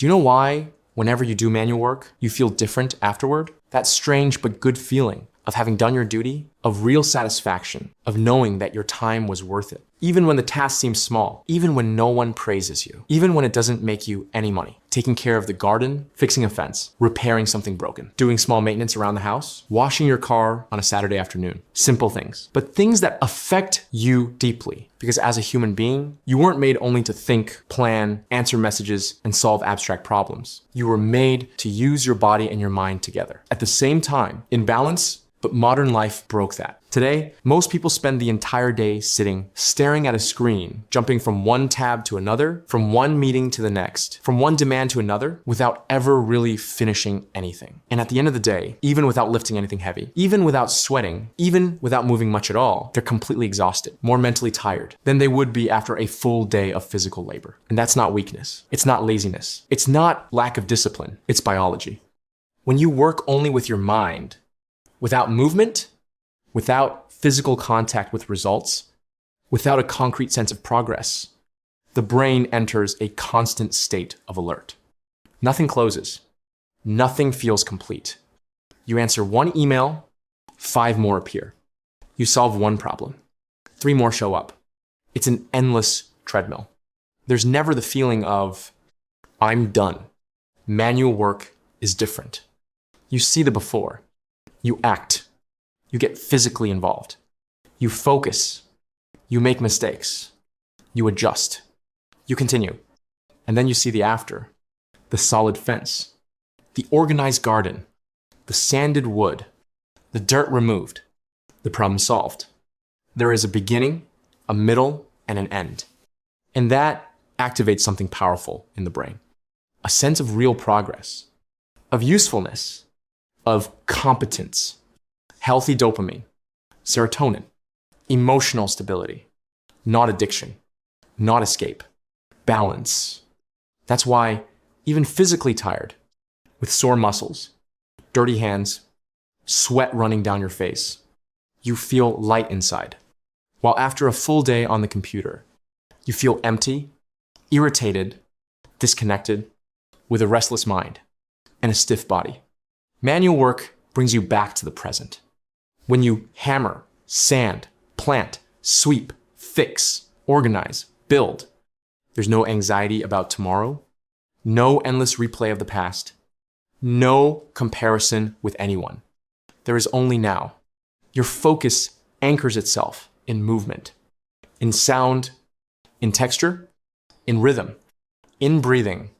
Do you know why, whenever you do manual work, you feel different afterward? That strange but good feeling of having done your duty, of real satisfaction, of knowing that your time was worth it. Even when the task seems small, even when no one praises you, even when it doesn't make you any money. Taking care of the garden, fixing a fence, repairing something broken, doing small maintenance around the house, washing your car on a Saturday afternoon. Simple things, but things that affect you deeply. Because as a human being, you weren't made only to think, plan, answer messages, and solve abstract problems. You were made to use your body and your mind together. At the same time, in balance, but modern life broke that. Today, most people spend the entire day sitting, staring at a screen, jumping from one tab to another, from one meeting to the next, from one demand to another, without ever really finishing anything. And at the end of the day, even without lifting anything heavy, even without sweating, even without moving much at all, they're completely exhausted, more mentally tired than they would be after a full day of physical labor. And that's not weakness. It's not laziness. It's not lack of discipline. It's biology. When you work only with your mind, without movement, without physical contact with results, without a concrete sense of progress, the brain enters a constant state of alert. Nothing closes. Nothing feels complete. You answer one email, 5 more appear. You solve one problem, 3 more show up. It's an endless treadmill. There's never the feeling of, I'm done. Manual work is different. You see the before. You act. You get physically involved. You focus. You make mistakes. You adjust. You continue. And then you see the after. The solid fence. The organized garden. The sanded wood. The dirt removed. The problem solved. There is a beginning, a middle, and an end. And that activates something powerful in the brain. A sense of real progress, of usefulness, of competence, healthy dopamine, serotonin, emotional stability, not addiction, not escape, balance. That's why even physically tired, with sore muscles, dirty hands, sweat running down your face, you feel light inside. While after a full day on the computer, you feel empty, irritated, disconnected, with a restless mind and a stiff body. Manual work brings you back to the present. When you hammer, sand, plant, sweep, fix, organize, build, there's no anxiety about tomorrow, no endless replay of the past, no comparison with anyone. There is only now. Your focus anchors itself in movement, in sound, in texture, in rhythm, in breathing.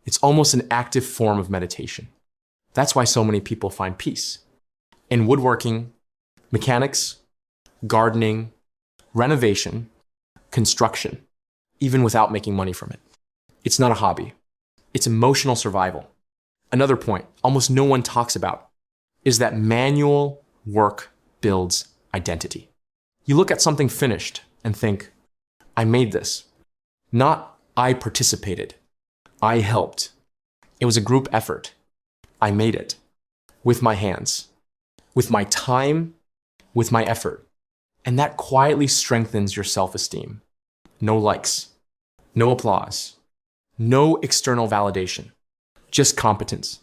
It's almost an active form of meditation. That's why so many people find peace. In woodworking, mechanics, gardening, renovation, construction, even without making money from it. It's not a hobby. It's emotional survival. Another point almost no one talks about is that manual work builds identity. You look at something finished and think, I made this. Not I participated. I helped. It was a group effort. I made it with my hands, with my time, with my effort. And that quietly strengthens your self-esteem. No likes, no applause, no external validation, just competence.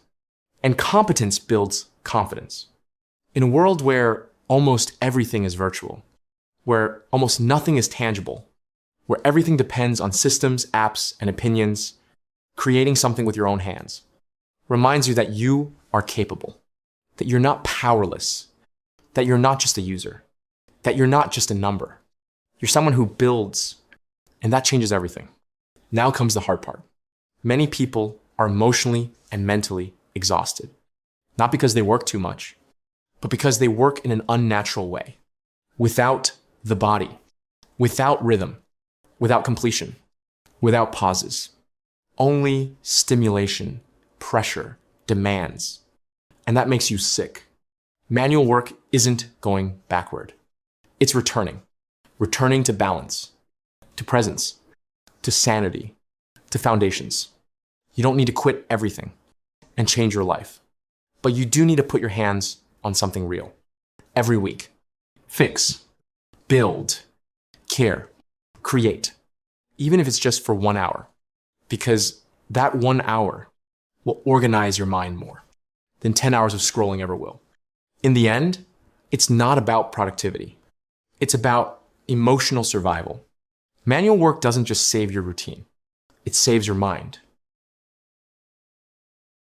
And competence builds confidence. In a world where almost everything is virtual, where almost nothing is tangible, where everything depends on systems, apps, and opinions, creating something with your own hands reminds you that you are capable, that you're not powerless, that you're not just a user, that you're not just a number. You're someone who builds, and that changes everything. Now comes the hard part. Many people are emotionally and mentally exhausted, not because they work too much, but because they work in an unnatural way, without the body, without rhythm, without completion, without pauses. Only stimulation, pressure, demands. And that makes you sick. Manual work isn't going backward. It's returning to balance, to presence, to sanity, to foundations. You don't need to quit everything and change your life, but you do need to put your hands on something real. Every week. Fix, build, care, create, even if it's just for 1 hour. Because That 1 hour will organize your mind more than 10 hours of scrolling ever will. In the end, it's not about productivity. It's about emotional survival. Manual work doesn't just save your routine. It saves your mind.